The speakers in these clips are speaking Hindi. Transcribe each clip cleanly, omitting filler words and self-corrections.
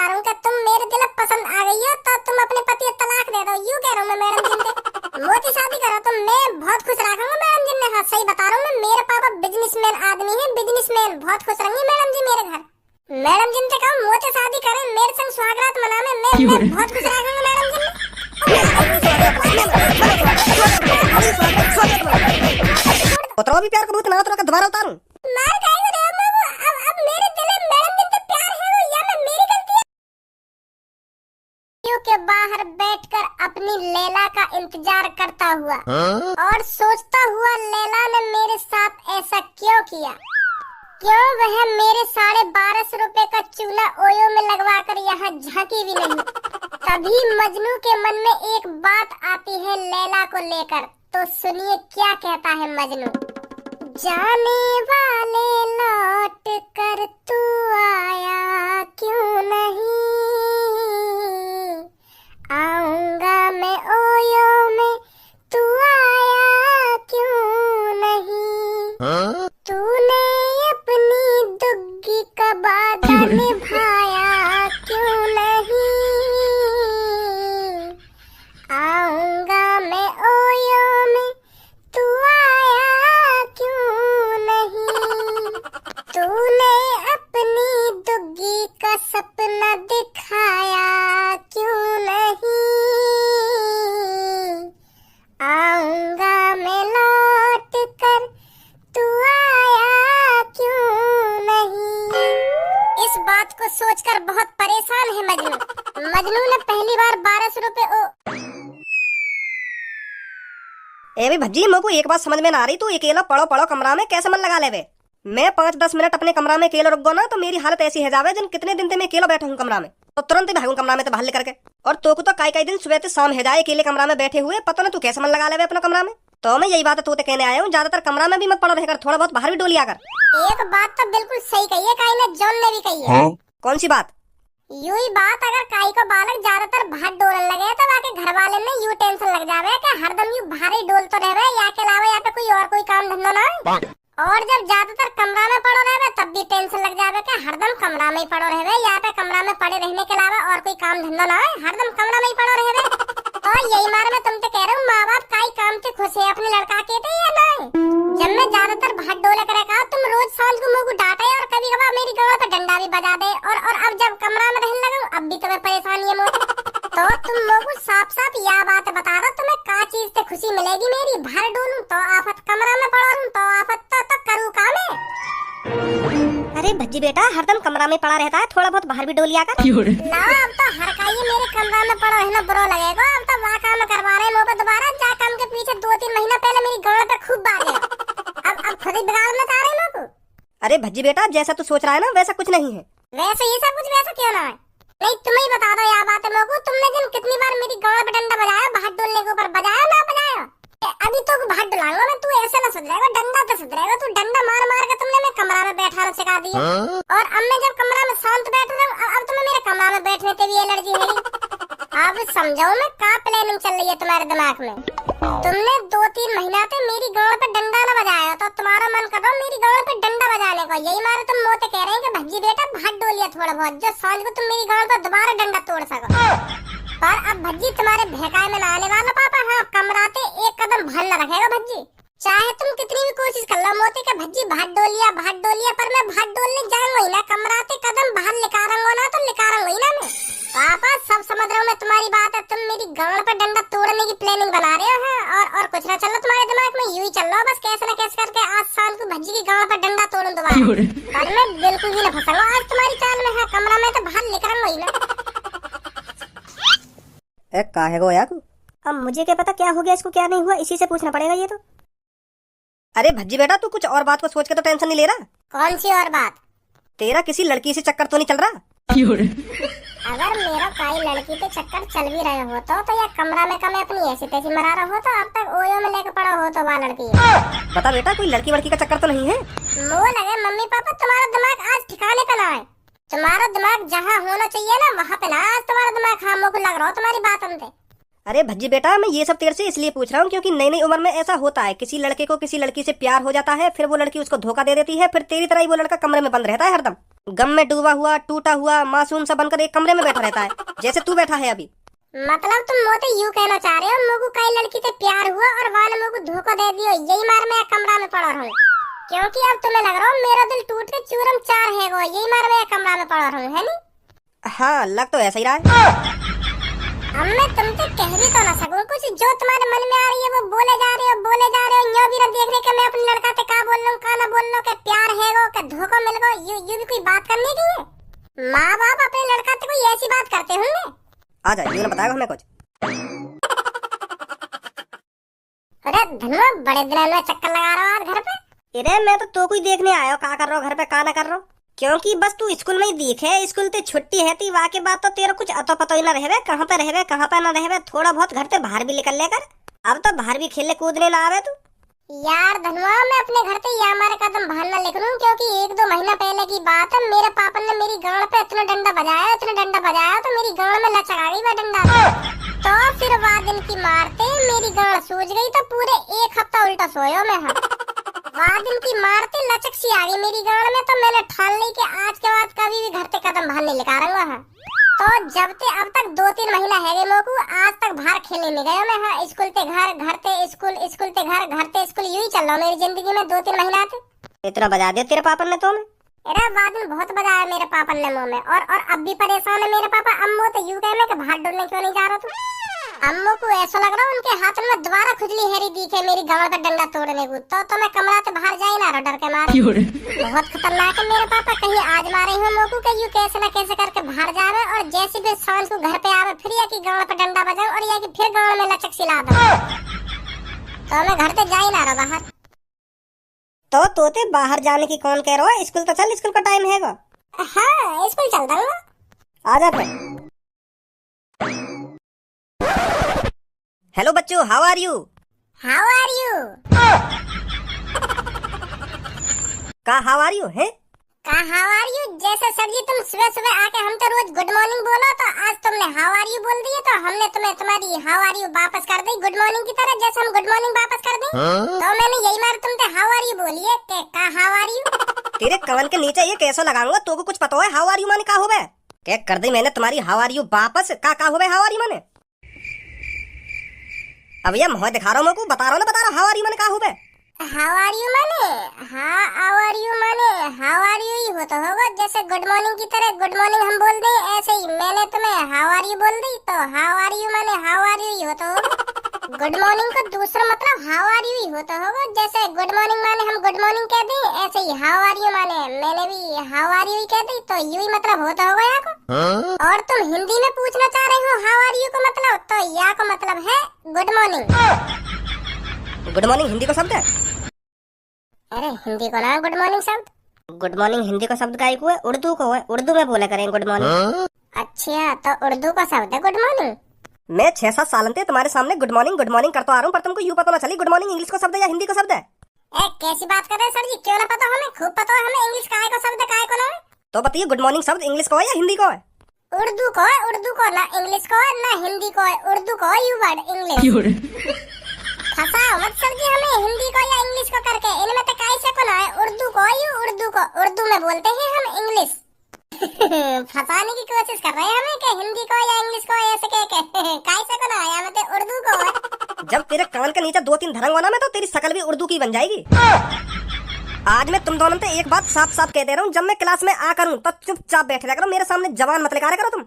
बता रहा हूँ कि तुम मेरे दिल पसंद आ गई हो तो तुम अपने पति को तलाक दे दो। यूँ कह रहा हूँ मैं मैडम जी से। मोती शादी करो तो मैं बहुत खुश रखूंगा मैडम जी ने। हाँ सही बता रहा हूँ मैं, मेरे पापा बिजनेसमैन आदमी है, बिजनेसमैन। बहुत खुश रहेंगे मैडम जी मेरे घर। मैडम जी से कहूँ मोती शादी करें, मेरे संग सुहागरात मनावे, मैं बहुत खुश रखूंगा मैडम जी ने। उतरो भी प्यार का भूत ना उतरो का दोबारा उतारूं। मार खाएगा रे बाबू। अब मेरे दिल में मैडम जी से प्यार है वो या मैं मेरी गलती है? के बाहर बैठकर अपनी लैला का इंतजार करता हुआ और सोचता हुआ लैला ने मेरे साथ ऐसा क्यों किया, क्यों वह मेरे 12.5 रुपए का चूल्हा ओयो में लगवा कर यहाँ झांकी भी नहीं। तभी मजनू के मन में एक बात आती है लैला को लेकर। तो सुनिए क्या कहता है मजनू। जाने वाले लौट कर तू आया क्यों नहीं, आऊंगा मैं ओयो में तू आया क्यों नहीं, तूने अपनी दुग्गी का वादा निभाया क्यों नहीं, आऊंगा मैं ओयो में तू आया क्यों नहीं, तूने अपनी दुग्गी का सपना दिखाया क्यों नहीं, आऊंगा मैं लौट कर तू आया क्यों नहीं। इस बात को सोचकर बहुत परेशान है मजनू। मजनू ने पहली बार 1200 रुपए ए भी भज्जी, मेरे को एक बात समझ में ना आ रही, तू अकेला पड़ो पड़ो कमरा में कैसे मन लगा लेवे। मैं 5-10 मिनट अपने कमरा में अकेला रुक गो ना तो मेरी हालत ऐसी है जावे जिन कितने दिन से मैं अकेला बैठा हूँ कमरा में, तो तुरंत ही भागूं कमरा में तो बाहर लेकर के। और तो को तो कई दिन सुबह से शाम है जाए अकेले कमरा में बैठे हुए, पता ना तू कैसे मन लगा लेवे अपना कमरा में। तो मैं यही बात तो कहने आया हूँ, ज्यादातर कमरा में भी मत पड़ो रहकर, थोड़ा बहुत बाहर भी डोलिया कर। एक बात तो बिल्कुल सही कही है काई ने, जॉन ने भी कही है। कौन सी बात? यूं ही बात, अगर काई को बालक ज्यादातर बाहर डोलने लगे तो आके घर वाले में यूं टेंशन लग जावे कि हरदम यूं भारी डोल तो रहे या के अलावा यहाँ पे कोई और कोई काम धंधा ना है। और जब ज्यादातर कमरा में पड़ो रहे तब भी टेंशन लग जावे कि हरदम कमरा में ही पड़ो रहे, यहाँ पे कमरा में पड़े रहने के अलावा और कोई काम धंधा ना है, हरदम कमरा में ही पड़ो रहे। और यही मारे मैं तुमसे कह रहा हूँ, माँ बाप काई काम से खुश है अपने लड़का के थे या नहीं। जब मैं ज्यादातर भाग डोले करे कहा तुम रोज सांझ को मुँह को डांटे और कभी कभार मेरी गला पे डंडा भी बजा दे, और अब जब कमरा में रहने लगा अब भी तुम्हें परेशानी है मुझे। तो तुम लोगों को साफ साफ यह बात बता दो तुम्हें का चीज से खुशी मिलेगी मेरी, बाहर डोलूं तो आफत, कमरा में पड़ा रहूं तो आफत, तो करूँ काम है। अरे भज्जी बेटा हरदम कमरा में पड़ा रहता है, थोड़ा बहुत बाहर भी डोलिया कर। ना अब तो हर काई मेरे कमरा में पड़ा रहना बुरा लगेगा। अब तो वहाँ काम करवा रहे लोग दोबारा जा काम के पीछे 2-3 महीना पहले मेरी गला पे खूब बाजे, अब खुद ही बिगाड़ में आ रहे लोग। अरे भज्जी बेटा जैसा तू सोच रहा है ना वैसा कुछ नहीं है। वैसे ये सब कुछ वैसा क्यों ना है? नहीं तुम ही बता दो यार बात लोगों, तुमने जिन कितनी बार मेरी गला पे डंडा बजाया, बाहर डोलने के ऊपर बजाया ना बजाया? अभी तो बाहर डुलाऊंगा मैं, तू ऐसे ना सुधरेगा, डंडा तो सुधरेगा। तू डंडा मार मार के तुमने मैं कमरा में बैठा सिखा दी, और अब मैं जब कमरा में शांत बैठ रहा हूँ अब तुम्हें मेरे कमरा में बैठने से भी एलर्जी है। अब समझो मैं का प्लानिंग चल रही है तुम्हारे दिमाग में। तुमने 2-3 महीना से मेरी गाँव पे डंडा न बजाया तो तुम्हारा मन कर रहा मेरी गाँव पे डंडा बजाने को। यही मारे तुम मोते कह रहे हैं कि भज्जी बेटा भाग डोलिया थोड़ा बहुत, जो सांझ को तुम मेरी गाँव पे दोबारा डंडा तोड़ सको। पर अब भज्जी तुम्हारे भैकाए में ना आने वाला पापा। हाँ कमराते एक कदम भर न रखेगा भज्जी, चाहे तुम कितनी भी कोशिश कर लो मोते के भज्जी भाग डोलिया, पर मैं भाग डोलने जाऊंगा ही ना। कमराते कदम बाहर निकालूंगा ना तो निकालूंगा ही ना मैं। पापा सब समझ रहा हूँ मैं तुम्हारी बात है, तुम मेरी गांड पे डंडा तोड़ने की प्लानिंग बना रहे हो, और कुछ ना चल रहा तुम्हारे दिमाग में, यूं ही चल रहा बस कैसे न कैसे करके आज शाम को भज्जी की गांड पे डंडा तोड़ूं दोबारा। पर मैं बिल्कुल भी ना फंसूंगा आज तुम्हारी चाल में। है कमरा में तो बाहर निकलूंगा ही ना। काहे गो यार तू? अब मुझे क्या पता क्या हो गया इसको क्या नहीं हुआ, इसी से पूछना पड़ेगा ये तो। अरे भज्जी बेटा तू कुछ और बात को सोच के तो टेंशन नहीं ले रहा? कौन सी और बात? तेरा किसी लड़की से चक्कर तो नहीं चल रहा? अगर मेरा कोई लड़की पे चक्कर चल भी रहे हो तो या कमरा में मैं अपनी ऐसी तैसी मरा रहा हो तो अब तक ओयो में लेके पड़ा हो तो वह लड़की है। बता बेटा कोई लड़की वड़की का चक्कर तो नहीं है? मुँह लगे मम्मी पापा तुम्हारा दिमाग आज ठिकाने पे ना है। तुम्हारा दिमाग जहाँ होना चाहिए ना वहाँ पे ना आज तुम्हारा दिमाग। हाँ मुझे लग रहा हो तुम्हारी बात हमसे। अरे भज्जी बेटा, मैं ये सब तेरे से इसलिए पूछ रहा हूँ क्योंकि नई नई उम्र में ऐसा होता है, किसी लड़के को किसी लड़की से प्यार हो जाता है, फिर वो लड़की उसको धोखा दे देती है, फिर तेरी तरह ही वो लड़का कमरे में बंद रहता है हरदम, गम में डूबा हुआ, टूटा हुआ, मासूम सा बनकर एक कमरे में बैठा रहता है, जैसे तू बैठा है अभी। मतलब तुम मोटे यूं कहना चाह रहे हो मोगू कई लड़की से प्यार हुआ और वाले मोगू धोखा दे दियो, यही मार मैं कमरा में पड़ा रहूं? क्योंकि अब तुम्हें लग रहा हो मेरा दिल टूट के चूरम चार है वो, यही मार मैं कमरा में पड़ा रहूं, है नी? हाँ, लग तो ऐसा ही रहा है। अब मैं तुमसे कह भी तो ना सकूं कुछ, जो तुम्हारे मन में आ रही है वो बोले जा रहे हो, यूं भी ना देख रहे कि मैं अपने लड़का से का बोल लूं का ना बोल लूं, कि प्यार है वो कि धोखा मिल गो, यू भी कोई बात करने की है? माँ बाप अपने लड़का से कोई ऐसी बात करते होंगे? आ जा, ये बताएगा हमें कुछ। अरे धनुआ, बड़े दिनों में चक्कर लगा रहा हो घर पे? अरे मैं तो कोई देखने आया हूँ, का कर रहा हो घर पे, का ना कर रहा हूँ? क्योंकि बस तू स्कूल में ही दिखे, स्कूल ते छुट्टी है ती, वाके बाद तो तेरा कुछ अतो पतो ही ना रहवे, कहाँ पे रहवे कहाँ पे ना रहवे, थोड़ा बहुत घर से बाहर भी निकल लेकर, अब तो बाहर भी खेलने कूदने ना आवे तू। यार धनुआ, मैं अपने घर से या हमारे कदम बाहर ना लिख लूं, क्योंकि 1-2 महीना पहले की बात है, मेरे पापा ने मेरी गांड पे इतना डंडा बजाया तो मेरी गांड में लचक आ गई वह डंडा। तो फिर वह दिन की मारते मेरी गांड सूज गई, तो पूरे 1 हफ्ता उल्टा सोयो मैं। वह दिन की मारते लचक सी आ गई मेरी गांड में, तो मैंने ठान ली कि आज के बाद कभी भी घर से कदम बाहर नहीं निकालूंगा। हाँ, तो जब ते अब तक 2-3 महीना है गए मोकू, आज तक बाहर खेलने नहीं गया मैं। हाँ, स्कूल ते घर, घर ते स्कूल, स्कूल ते घर, घर ते स्कूल, यूं ही चल रहा मेरी जिंदगी में 2-3 महीना थे। इतना बजा दिया तेरे पापा ने तुम्हें? अरे बाद में बहुत बजाया मेरे पापा ने मुंह में, और अब भी परेशान है मेरे पापा। अम्मो तो यूं कहने कि बाहर डोलने क्यों नहीं जा रहा तू? अम्मो को ऐसा लग रहा उनके हाथ में दोबारा खुजली हेरी दिखे मेरी गांड का डंडा तोड़ने को, तो मैं कमरा से बाहर जाए ना डर के मारे। बहुत खतरनाक है मेरे पापा, कहीं आज मारे हो मोकू के यूं कैसे ना कैसे करके बाहर जावे, और जैसे भी सांझ को घर पे आवे फिर या की गांड पे डंडा बजाऊं, और या की फिर गांड में लचक सिला दो, तो मैं घर से जा ही ना रहा बाहर। तो तोते बाहर जाने की कौन कह रहा है? स्कूल तो चल, स्कूल का टाइम है। हाँ, स्कूल चलता हूँ। आ जा फिर। हेलो बच्चों, how are you? How are you? का हाउ आर यू है? का हाउ आर यू? जैसे सर जी तुम सुबह सुबह आके हम तो रोज गुड मॉर्निंग बोलो, तो आज तुमने हाउ आर यू बोल दिया, तो हमने तुम्हें तुम्हारी हाउ आर यू वापस कर दी गुड मॉर्निंग की तरह, जैसे हम गुड मॉर्निंग वापस कर दें। तो मैंने यही मार तुमसे हाउ आर यू बोलिए कि का हाउ आर यू। तेरे कमल के नीचे ये कैसे लगाऊंगा? तो को कुछ पता है हाउ आर यू माने का होवे? क्या कर दी मैंने तुम्हारी हाउ आर यू वापस, का होवे हाउ आर यू माने? अब ये मुंह दिखा रहा हूँ, मैं बता रहा हूँ हाउ आर यू माने का होवे? हाउ आर यू माने हाउ आर यू माने हाउ आर यू ही होता होगा, जैसे गुड मॉर्निंग की तरह गुड मॉर्निंग हम बोल दें, ऐसे ही मैंने तुम्हें हाउ आर यू बोल दी, तो हाउ आर यू माने हाउ आर यू ही होता होगा। गुड मॉर्निंग का दूसरा मतलब हाउ आर यू ही होता होगा, जैसे गुड मॉर्निंग माने हम गुड मॉर्निंग कह दें, ऐसे ही हाउ आर यू माने मैंने भी हाउ आर यू ही कह दी, तो यू ही मतलब होता होगा या को। और तुम हिंदी में पूछना चाह रहे हो हाउ आर यू को मतलब, तो या को मतलब है good morning. Good morning Hindi का शब्द है? अरे हिंदी को ना गुड मॉर्निंग शब्द। गुड मॉर्निंग हिंदी का शब्द का है, उर्दू को है, उर्दू में बोला करें गुड मॉर्निंग। अच्छा, तो उर्दू का शब्द है गुड मॉर्निंग। मैं 6-7 साल से तुम्हारे सामने गुड मॉर्निंग करता आ रहा हूँ, पर तुमको यूं पता ना चली गुड मॉर्निंग इंग्लिश का शब्द है या हिंदी का शब्द है? कैसी बात कर रहे हैं सर जी? क्यों ना पता हमें, खूब पता है हमें इंग्लिश का है शब्द का है को ना है। तो बताइए गुड मॉर्निंग शब्द इंग्लिश का है या हिंदी का है? उर्दू को है, उर्दू को, ना इंग्लिश को है ना हिंदी को है, उर्दू को यू वर्ड इंग्लिश। फंसाओ मत सर जी हमें हिंदी को या इंग्लिश को करके, इनमें तो कैसे को ना है, उर्दू को यू उर्दू को, उर्दू में बोलते हैं हम इंग्लिश। फंसाने की कोशिश कर रहे हैं हमें कि हिंदी को या इंग्लिश को ऐसे कह के, कैसे को ना है, हमें तो उर्दू को है। जब तेरे कान के नीचे 2-3 धरंग होना में, तो तेरी शकल भी उर्दू की बन जाएगी। आज मैं तुम दोनों से एक बात साफ साफ कह दे रहा हूँ, जब मैं क्लास में आ करूँ तो चुपचाप बैठ रहा करो, मेरे सामने जवान मत निकाला करो तुम।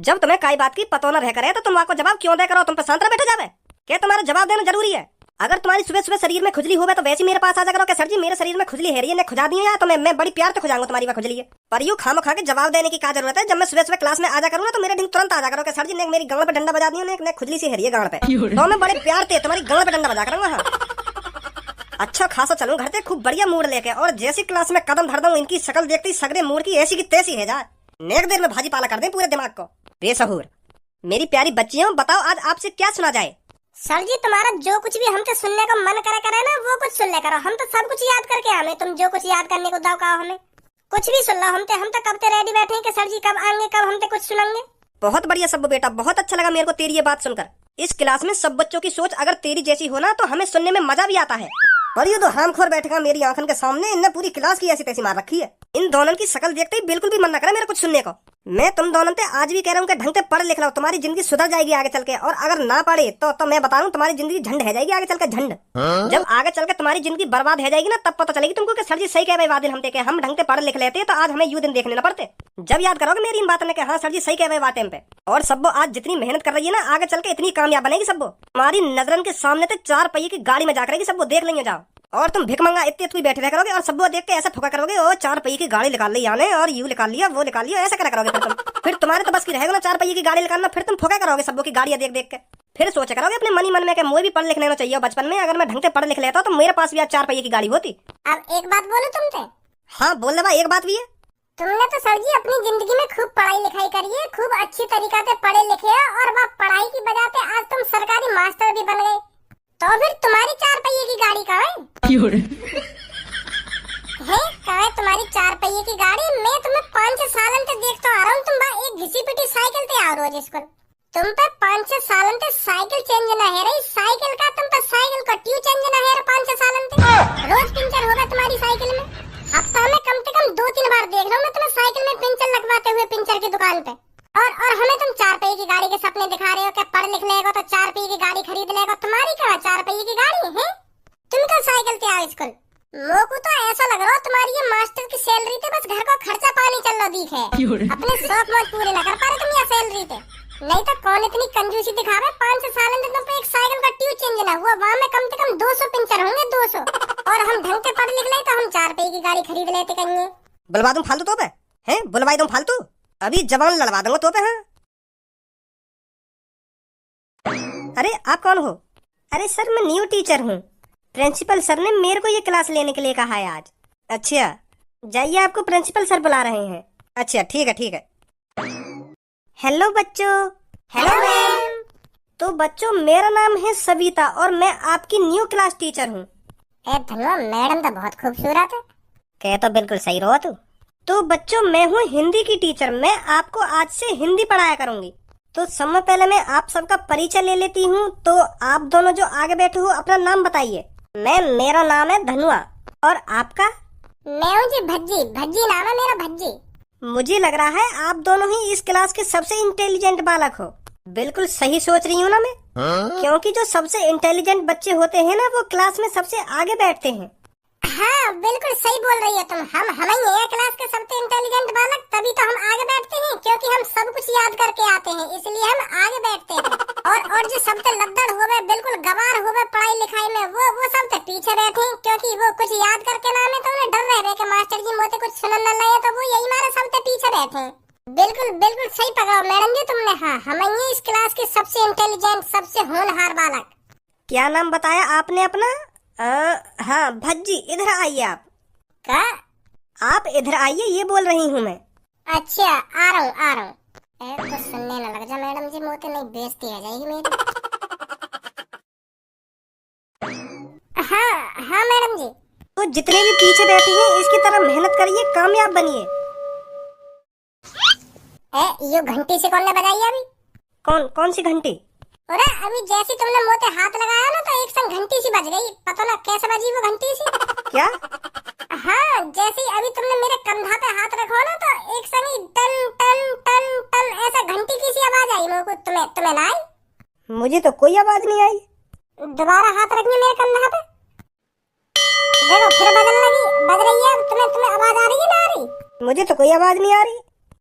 जब तुम्हें काई बात की पता न रह करे तो तुम वहाँ को जवाब क्यों दे करो? तुम पे शांत बैठो जावे, क्या तुम्हारा जवाब देना जरूरी है? अगर तुम्हारी सुबह सुबह शरीर में खुजली होवे तो वैसे मेरे पास आ जा करो कि सर जी मेरे शरीर में खुजली है रही है, ने खुजा दी है, तो मैं बड़ी प्यार से खुजाऊंगा तुम्हारी वह खुजली है। पर यूं खामो खा के जवाब देने की क्या जरूरत है? जब मैं सुबह सुबह क्लास में आ जा करूँ ना, तो मेरे दिन तुरंत आ जा करो कि सर जी ने मेरी गांड पे डंडा बजा दिया, ने खुजली सी है रही है गांड पे, तो मैं बड़े प्यार से तुम्हारी गांड पे डंडा बजा करूंगा। हाँ, अच्छा खासा चलूं घर से खूब बढ़िया मूड लेके, और जैसी क्लास में कदम धर दूं इनकी शक्ल देखती सगरे मूड की ऐसी की तैसी है जा, नेक देर में भाजी पाला कर दे पूरे दिमाग को। बेसहूर मेरी प्यारी बच्चियों, बताओ आज आपसे क्या सुना जाए? सर जी तुम्हारा जो कुछ भी हमसे सुनने का मन करे ना, वो कुछ सुन ले करो, हम तो सब कुछ याद करके हमें, तुम जो कुछ याद करने को दाव का हमें कुछ भी सुन लो, हम तो कब ते रेडी बैठे हैं कि सर जी कब आएंगे, कब हमसे कुछ सुनेंगे। बहुत बढ़िया सब बेटा, बहुत अच्छा लगा मेरे को तेरी ये बात सुनकर। इस क्लास में सब बच्चों की सोच अगर तेरी जैसी हो ना तो हमें सुनने में मजा भी आता है। और ये तो हामखोर बैठेगा मेरी आंखन के सामने, इनने पूरी क्लास की ऐसी तैसी मार रखी है। इन दोनों की शक्ल देखते ही बिल्कुल भी मन न करे मेरा कुछ सुनने को। मैं तुम दोनों से आज भी कह रहा हूँ कि ढंग से पढ़ लिख लो, तुम्हारी जिंदगी सुधर जाएगी आगे चल के। और अगर ना पढ़े तो मैं बता रहा हूँ तुम्हारी जिंदगी झंड है जाएगी आगे चल के, झंड। जब आगे चल के तुम्हारी जिंदगी बर्बाद है जाएगी ना तब पता चलेगी तुमको कि सर जी सही कह रहे वादिल हमते, हम ढंग से पढ़ लिख लेते तो आज हमें यू दिन देखने न पड़ते। जब याद करोगे मेरी इन बातों ने, हाँ सर जी सही कह रहे बात टाइम पे। और सबो आज जितनी मेहनत कर रही है ना आगे चल के इतनी कामयाब बनेगी सबो। तुम्हारी नजरन के सामने तो 4 पहिए की गाड़ी में जा करेगी सबो, देख लेंगे जाओ। और तुम भिकमंगा इतनी बैठे रह करोगे और सबको देख के ऐसा ठोका करोगे, ओ 4 पहिए की गाड़ी निकाल ली याने, और यू निकाल लिया वो निकाल लिया, ऐसा क्या करोगे फिर तुम्हारे तो बस की रहेगा ना 4 पहिए की गाड़ी निकालना। फिर तुम ठोका करोगे सबको की गाड़ियां देख देख के। फिर सोचा करोगे अपने मनी मन में कि मुझे भी पढ़ लिख लेना चाहिए बचपन में, अगर मैं ढंग से पढ़ लिख लेता तो मेरे पास भी आज 4 पहिए की गाड़ी होती। अब एक बात बोलूं तुमसे? हाँ बोल दे भाई, एक बात भी है। तुमने तो सर जी अपनी जिंदगी में खूब पढ़ाई लिखाई करी है, खूब अच्छी तरीका से पढ़े लिखे है, और वह पढ़ाई की वजह से आज तुम सरकारी मास्टर भी बन गए। तो फिर तुम्हारी 4 पहिए की गाड़ी कहाँ है? कहाँ है तुम्हारी 4 पहिए की गाड़ी? मैं तुम्हें 5-6 सालन से देखता आ रहा हूँ, तुम एक घिसी पिटी साइकिल से आ रोज स्कूल। तुम पे 5-6 सालन से साइकिल चेंज ना है रही, साइकिल का तुम पे साइकिल का ट्यू चेंज ना है 5-6 सालन से। रोज पंचर होगा तुम्हारी साइकिल में, हफ्ता में कम से कम 2-3 बार देख रहा हूँ मैं तुम्हें साइकिल में पंचर लगवाते हुए पंचर की दुकान पे। और हमें तुम 4 पहिए की गाड़ी के सपने दिखा रहे हो कि पढ़ लिख लेगा तो 4 पहिए की गाड़ी खरीद लेगा। तुम्हारी कहाँ 4 पहिए की गाड़ी है? तुम तो साइकिल से आओ स्कूल। मोको तो ऐसा लग रहा है तुम्हारी ये मास्टर की सैलरी थे बस घर का खर्चा पानी चल रहा दिख है, अपने शौक मौज पूरे न कर पा रहे तुम या सैलरी थे। नहीं तो कौन इतनी कंजूसी दिखावे, 5-6 साल में तुम पे एक साइकिल का ट्यूब चेंज ना हुआ, वहाँ में कम से कम 200 पंचर होंगे, 200। और हम ढंग से पढ़ लिख ले तो हम 4 पहिए की गाड़ी खरीद लेते कहीं। बुलवा दूं फालतू तो पे हैं, बुलवाई दूं फालतू, अभी जवान लड़वा दूंगा तो पे। हाँ अरे आप कौन हो? अरे सर मैं न्यू टीचर हूँ, प्रिंसिपल सर ने मेरे को ये क्लास लेने के लिए कहा है आज। अच्छा जाइए आपको प्रिंसिपल सर बुला रहे हैं। अच्छा ठीक है ठीक है। हेलो बच्चों। Hello ma'am. तो बच्चों मेरा नाम है सविता और मैं आपकी न्यू क्लास टीचर हूँ। धन्यवाद मैडम, तो बहुत खूबसूरत है। कह तो बिल्कुल सही रहो तू। तो बच्चों मैं हूँ हिंदी की टीचर, मैं आपको आज से हिंदी पढ़ाया करूंगी। तो समय पहले मैं आप सबका परिचय ले लेती हूँ। तो आप दोनों जो आगे बैठे हो अपना नाम बताइए। मेरा नाम है धनुआ, और आपका? मैं हूँ जी भज्जी, भज्जी नाम है मेरा, भज्जी। मुझे लग रहा है आप दोनों ही इस क्लास के सबसे इंटेलिजेंट बालक हो। बिल्कुल सही सोच रही हूँ ना मैं? क्योंकि जो सबसे इंटेलिजेंट बच्चे होते हैं ना वो क्लास में सबसे आगे बैठते हैं। हाँ बिल्कुल सही बोल रही हो तुम। हम ही है क्लास के सबसे इंटेलिजेंट बालक, तभी तो हम आगे बैठते हैं, क्योंकि हम सब कुछ याद करके आते हैं, इसलिए हम आगे बैठते हैं। और जो सबसे लद्दड़ हो गए, बिल्कुल गवार हो गए पढ़ाई लिखाई में, वो सब तो पीछे बैठे हैं, क्योंकि वो कुछ याद करके ना में तो उन्हें डर रहे कि मास्टर जी मोते कुछ सुनने न लगे, तो वो यही मारे सबसे पीछे बैठे हैं। बिल्कुल बिल्कुल सही पकड़ा मैडम जी तुमने। हाँ हम ही इस क्लास के सबसे इंटेलिजेंट, सबसे होनहार बालक। क्या नाम बताया आपने अपना? हाँ भज्जी, इधर आइए आप। क्या? आप इधर आइए, ये बोल रही हूँ मैं। अच्छा आ रहा हूँ। कुछ सुनने न लग जा मैडम जी, मोते नहीं बेइज्जती हो जाएगी मेरी। हाँ मैडम जी। तो जितने भी पीछे बैठे हैं इसकी तरह मेहनत करिए, कामयाब बनिए। ये घंटी से कौन ने बजाई अभी? कौन सी घंटी? अरे अभी जैसी तुमने मोते हाथ लगाया ना तो एक संग घंटी सी बज गई, पता ना कैसे बजी वो घंटी सी। क्या? हाँ जैसे अभी तुमने मेरे कंधा पे हाथ रखो ना तो एक संग ही टन टन टन टन ऐसा घंटी की सी आवाज आई मेरे को। तुम्हें ना आई? मुझे तो कोई आवाज नहीं आई। दोबारा हाथ रखिए मेरे कंधा पे, देखो फिर बज रही है। तुम्हें आवाज आ रही है ना आ रही? मुझे तो कोई आवाज नहीं आ रही।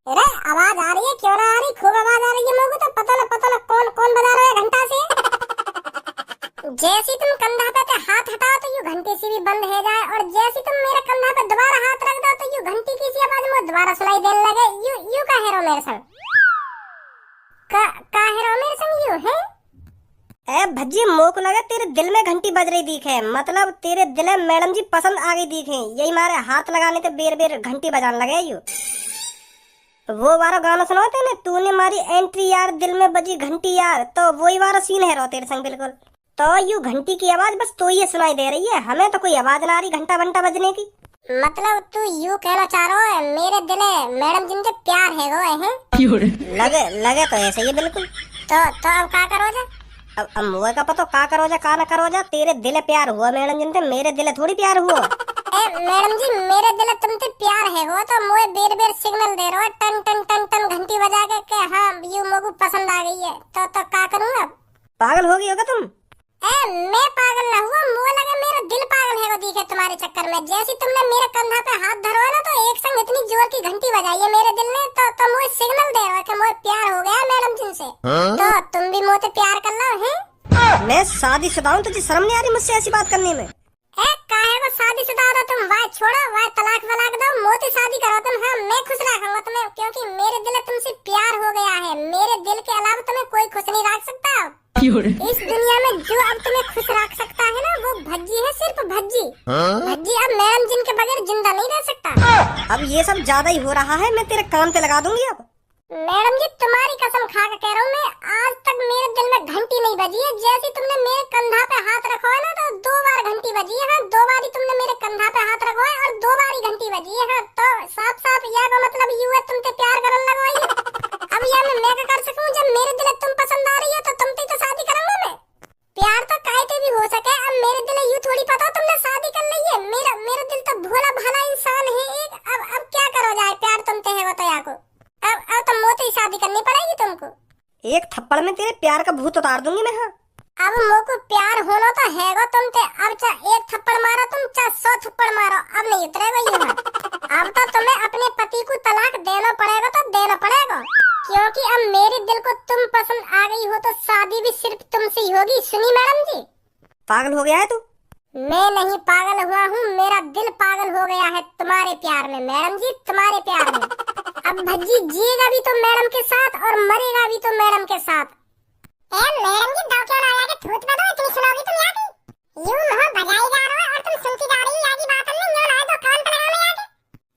अरे आवाज आ रही है, क्यों ना आ रही? खूब आवाज आ रही है मेरे को तो। पता ना कौन बजा रहा है घंटा से। जैसे तुम कंधा पे हाथ हटाओ तो यू घंटी सी भी बंद हो जाए, और जैसे तुम मेरे कंधा पे दोबारा हाथ रख दो तो यू घंटी की सी आवाज मुझे दोबारा सुनाई देने लगे। यू का हेरो मेरे संग का हेरो मेरे संग यू है? ए भज्जी मोह को लगा तेरे दिल में घंटी बज रही दिखे, मतलब तेरे दिल में मैडम जी पसंद आ गई दिखे, यही मारे हाथ लगाने ते बेर घंटी बजाने लगे। यू वो वाला गाना सुनाते ना, तूने मारी एंट्री यार दिल में बजी घंटी यार, तो वही वाला सीन है रो तेरे संग बिल्कुल। तो यू घंटी की आवाज बस तो ये सुनाई दे रही है, हमें तो कोई आवाज ना आ रही घंटा बंटा बजने की। मतलब तू यू कहना चाह रहा है मेरे दिल मैडम जिनसे प्यार है वो है? लगे तो ऐसे ही बिल्कुल। तो अब क्या करो जा? अब मुझे का पता का करो जा का ना करो जा, तेरे दिल प्यार हुआ मैडम जिनसे, मेरे दिल थोड़ी प्यार हुआ। मैडम जी मेरे दिल तुमसे प्यार है हो तो मुझे बेर बेर सिग्नल दे रहे हो टन टन टन टन घंटी बजा के हाँ यू मुझे पसंद आ गई है तो का करूँ अब? पागल हो गई होगा तुम। मैं पागल ना हुआ, मुझे लगा मेरा दिल पागल है वो दिखे तुम्हारे चक्कर में। जैसे तुमने मेरे कंधा पे हाथ धरो है ना तो एक संग इतनी जोर की घंटी बजाई है मेरे दिल ने तो मुझे सिग्नल दे रहा है कि मुझे प्यार हो गया मैडम जिनसे। तो तुम भी मुझसे प्यार कर लो हैं? मैं शादीशुदा हूँ, तुझे शर्म नहीं आ रही मुझसे ऐसी बात करने में? काहे को शादीशुदा हो तुम? वाह छोड़ो, वाह तलाक वलाक दो, मोती शादी करो तुम। हाँ मैं खुश रखूंगा तुम्हें क्योंकि मेरे दिल तुमसे प्यार हो गया है। मेरे दिल के अलावा तुम्हें कोई खुश नहीं रख सकता। इस दुनिया में जो अब तुम्हें खुश रख सकता है ना वो भज्जी है, सिर्फ भज्जी। भज्जी अब मैडम जिनके बगैर जिंदा नहीं रह सकता। अब ये सब ज्यादा ही हो रहा है, मैं तेरे कान पे लगा दूंगी अब। मैडम जी तुम्हारी कसम खा के कह रहा हूँ, मैं आज तक मेरे दिल में घंटी नहीं बजी है। जैसे तुमने मेरे कंधा पे हाथ रखा है ना तो 2 बार घंटी बजी है। हाँ 2 बार ही तुमने मेरे कंधा पे हाथ रखा है और 2 बार ही घंटी बजी है। हाँ तो साफ साफ यह का मतलब यू है तुमसे प्यार करने लगो ही। अब यह मैं क्या कर सकूं? जब मेरे दिल तुम पसंद आ रही है तो तुमसे तो शादी करूंगा मैं। प्यार तो काहे भी हो सके, अब मेरे दिल यू थोड़ी पता तुमने शादी कर ली है। मेरा दिल तो भोला भाला इंसान है एक। अब क्या करो जाए, प्यार तुमसे है वो तो या को अब तो मोती शादी करनी पड़ेगी तुमको। एक थप्पड़ में तेरे प्यार का भूत उतार दूंगी मैं। हाँ अब मोको प्यार होना तो है गो तुमसे। अब चाहे 1 थप्पड़ मारो तुम, चाहे 100 थप्पड़ मारो, अब नहीं उतरेगा ये। अब तो तुम्हें अपने पति को तलाक देना पड़ेगा तो देना पड़ेगा क्योंकि अब मेरे दिल को तुम पसंद आ गई हो तो शादी भी सिर्फ तुमसे ही होगी। सुनी मैडम जी? पागल हो गया है तू? मैं नहीं पागल हुआ हूँ, मेरा दिल पागल हो गया है तुम्हारे प्यार में मैडम जी, तुम्हारे प्यार में। अब भज्जी जिएगा भी तो मैडम के साथ और मरेगा भी तो मैडम के साथ। मैडम जी दाव क्यों ना आया कि थूत में दो इतनी सुनोगी तुम यहाँ की? यूं मुंह बजाई जा रहा है और तुम सुनती जा रही आगे बात नहीं यूं ना तो कान पे लगाने आके।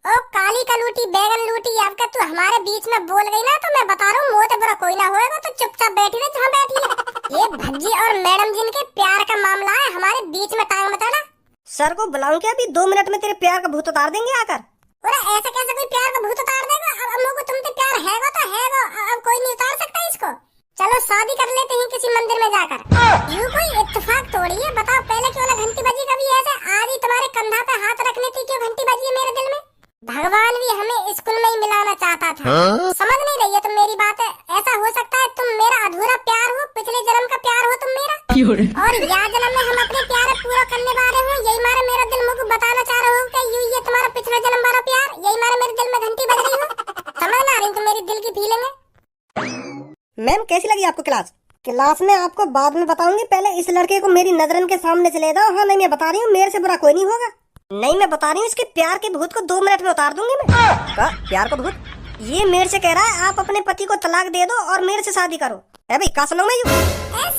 ओ काली कलूटी बैगन लूटी, अब का तू हमारे बीच में बोल गई ना तो मैं बता रहा हूँ मोते बुरा कोई ना होएगा तो चुपचाप बैठी रहे जहाँ बैठी है। ये भज्जी और मैडम जिनके प्यार का मामला है, हमारे बीच में टांग मत अड़ा। सर को बुलाऊं क्या? अभी 2 मिनट में तेरे प्यार का भूत उतार देंगे आकर। अरे ऐसे कैसे कोई प्यार का भूत उतार देगा? अब हम लोग को तुमसे प्यार हैगा तो हैगा, अब कोई नहीं उतार सकता इसको। चलो शादी कर लेते हैं किसी मंदिर में जाकर। यूं कोई इत्तेफाक थोड़ी है, बताओ पहले क्यों ना घंटी बजी कभी ऐसे? आज ही तुम्हारे कंधा पे हाथ रखने थी क्यों घंटी बजी है मेरे दिल में? भगवान भी हमें स्कूल में ही मिलाना चाहता था। समझ नहीं रही है तुम मेरी बात? ऐसा हो सकता है तुम मेरा अधूरा प्यार हो, पिछले जन्म का प्यार हो तुम मेरा, और यह जन्म में हम अपने प्यार पूरा करने वाले हो। यही मारे मेरा दिल मुझको बताना चाह रहे हो कि ये तुम्हारा पिछले जन्म वाला प्यार, यही मारे मेरे दिल में घंटी बज रही हो। समझ ना रही तुम मेरी दिल की फीलिंग है? मैम कैसी लगी आपको क्लास? क्लास में आपको बाद में बताऊंगी, पहले इस लड़के को मेरी नजरन के सामने से ले जाओ। हाँ नहीं मैं बता रही हूँ, मेरे से बुरा कोई नहीं होगा। नहीं मैं बता रही हूँ, इसके प्यार के भूत को 2 मिनट में उतार दूंगी मैं। का प्यार का भूत? ये मेरे से कह रहा है आप अपने पति को तलाक दे दो और मेरे से शादी करो। है भाई का सुनो मैं यू?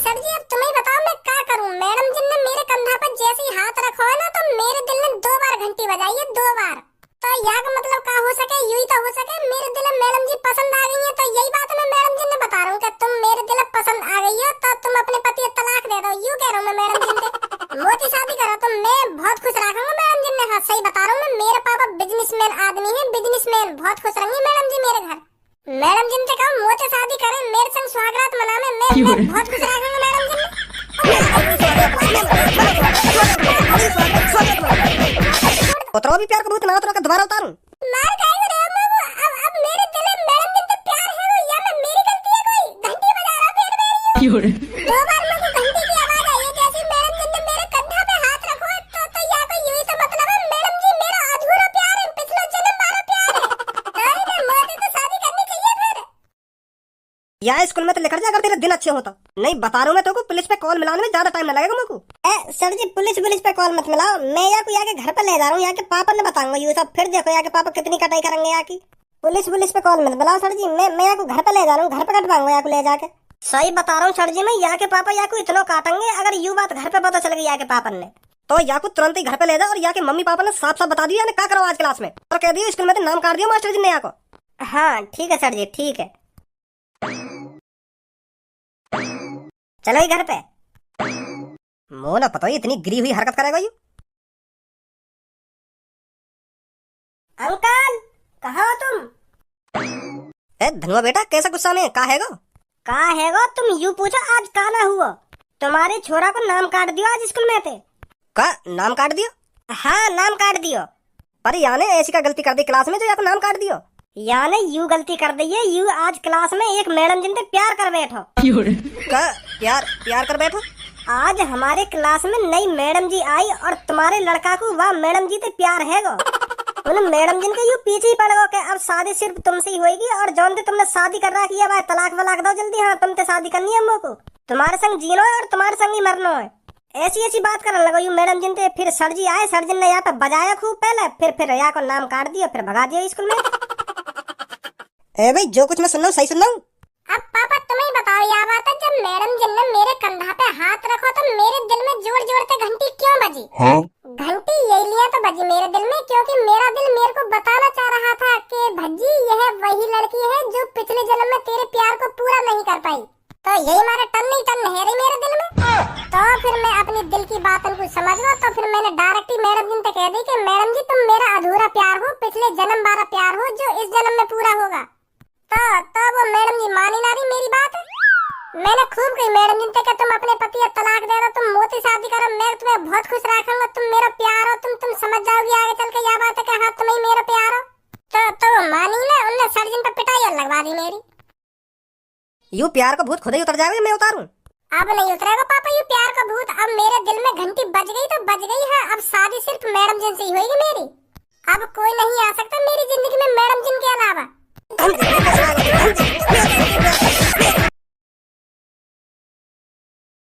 सर जी अब तुम्हें बताओ मैं क्या करूं? मैडम जिन ने मेरे कंधा पर जैसे ही हाथ रखा है ना तो मेरे दिल ने 2 बार घंटी बजाई है, 2 बार। तो यह का मतलब क्या हो सके? यू ही तो हो सके मेरे दिल में मैडम जी पसंद आ गई है। तो यही बात मैं मैडम जी ने बता रहा हूँ कि तुम मेरे दिल पसंद आ गई हो तो तुम अपने पति को तलाक दे दो। यू कह रहा हूँ मैं मैडम जी से मोती शादी करो तो मैं बहुत खुश रखूंगा मैडम जी ने। हाँ सही बता रहा हूँ मैं, मेरे पापा बिजनेसमैन आदमी है, बिजनेसमैन, बहुत खुश रहेंगे मैडम जी मेरे घर। मैडम जिन से कहो मोती शादी करें, मेरे संग सुहागरात मनावे, मैं बहुत खुश रखूंगा मैडम जी ने। उतरो भी प्यार का भूत, ना उतरो का दोबारा उतारूं? मार खाएगा रे अब मेरे दिल में मैडम जिन से प्यार है वो या मैं मेरी गलती है? कोई घंटी बजा रहा फिर मेरी 2 बार मुझे घंटी की आवाज आई है जैसे मैडम जिन ने मेरे कंधा पे हाथ रखो है तो या कोई यही तो मतलब है मैडम जी मेरा अधूरा प्यार है, पिछले जन्म वाला प्यार है। नहीं मुझे तो शादी करनी चाहिए फिर। यहाँ स्कूल में तो लिखा जाए अगर तेरे दिन अच्छे होता। नहीं बता रहा हूँ मैं तेरे को, पुलिस पे कॉल मिलाने में ज्यादा टाइम न लगेगा मुझको। सर जी पुलिस पे कॉल मत मिलाओ, मैं यहाँ को यहाँ के घर पे ले जा रहा हूँ, यहाँ के पापा ने बताऊंगा ये सब। फिर देखो यहाँ के पापा कितनी कटाई करेंगे यहाँ की। पुलिस पे कॉल मत मिलाओ सर जी, मैं यहाँ को घर पे ले जा रहा हूँ, घर पे कटवाऊंगा यहाँ को ले जाके। सही बता रहा हूँ सर जी, मैं यहाँ के पापा यहाँ को इतना काटेंगे अगर यू बात घर पे पता चल गई यहाँ के पापा ने तो यहाँ को तुरंत ही घर पे ले जा। और यहाँ के मम्मी पापा ने साफ साफ बता दिया क्या करो आज क्लास में, और कह दिया स्कूल में तो नाम काट दिया मास्टर जी ने यहाँ को। हाँ ठीक है सर जी ठीक है, चलो घर पे। मो ना पता इतनी गिरी हुई हरकत करेगा यू। अंकल कहाँ हो तुम? धनुआ बेटा कैसा गुस्सा में का हैगो? तुम यू पूछो आज का ना हुआ? तुम्हारे छोरा को नाम काट दियो आज स्कूल में थे। का नाम काट दियो? हाँ नाम काट दियो। पर याने ऐसी का गलती कर दी क्लास में जो याको नाम काट दियो? याने यू गलती कर दी है, यू आज क्लास में एक मैडम जिनसे प्यार कर बैठो। का प्यार प्यार कर बैठो? आज हमारे क्लास में नई मैडम जी आई और तुम्हारे लड़का को वह मैडम जी से प्यार है गो। उन मैडम जिन के यू पीछे ही पड़ गो के अब शादी सिर्फ तुमसे ही होगी और जौन से तुमने शादी कर रखी है भाई तलाक वलाक दो जल्दी। हाँ तुमसे शादी करनी है हम को, तुम्हारे संग जीनो है और तुम्हारे संग ही मरना है। ऐसी ऐसी बात करने लगो यू मैडम जिन से। फिर सर जी आए, सर जी ने यहाँ पे बजाया खूब पहले, फिर यहाँ को नाम काट दिया, फिर भगा दिया स्कूल में। ए भाई जो कुछ मैं सुन रहा हूँ सही सुन रहा हूँ? अब पापा तुम ही बताओ यह बात है, जब मैडम जी ने मेरे कंधा पे हाथ रखो तो मेरे दिल में जोर जोर से घंटी क्यों बजी? घंटी यही लिया तो बजी मेरे दिल में क्योंकि मेरा दिल मेरे को बताना चाह रहा था कि भज्जी यह वही लड़की है जो पिछले जन्म में तेरे प्यार को पूरा नहीं कर पाई। तो यही मारे टन नहीं टन है रही मेरे दिल में। तो फिर मैं अपनी दिल की बात उनको समझ गया, तो फिर मैंने डायरेक्ट ही मैडम जी से कह दी कि मैडम जी तुम मेरा अधूरा प्यार हो, पिछले जन्म वाला प्यार हो जो इस जन्म में पूरा होगा। तो वो मैडम जी मानी ना रही मेरी बात। मैंने खूब कही मैडम जी से कि तुम अपने पति को तलाक दे दो, तुम मोती शादी करो, मैं तुम्हें बहुत खुश रखूंगा, तुम मेरा प्यार हो, तुम समझ जाओगी आगे चल के यह बात है कि हाँ तुम ही मेरा प्यार हो। तो वो मानी ना, उनने सर्जन पे पिटाई और लगवा दी मेरी। यू प्यार का भूत खुद ही उतर जाएगा, मैं उतारूं? अब नहीं उतरेगा पापा यू प्यार का भूत। अब मेरे दिल में घंटी बज गई तो बज गई है। अब शादी सिर्फ मैडम जी से ही होगी मेरी। अब कोई नहीं आ सकता मेरी जिंदगी में मैडम जी के अलावा।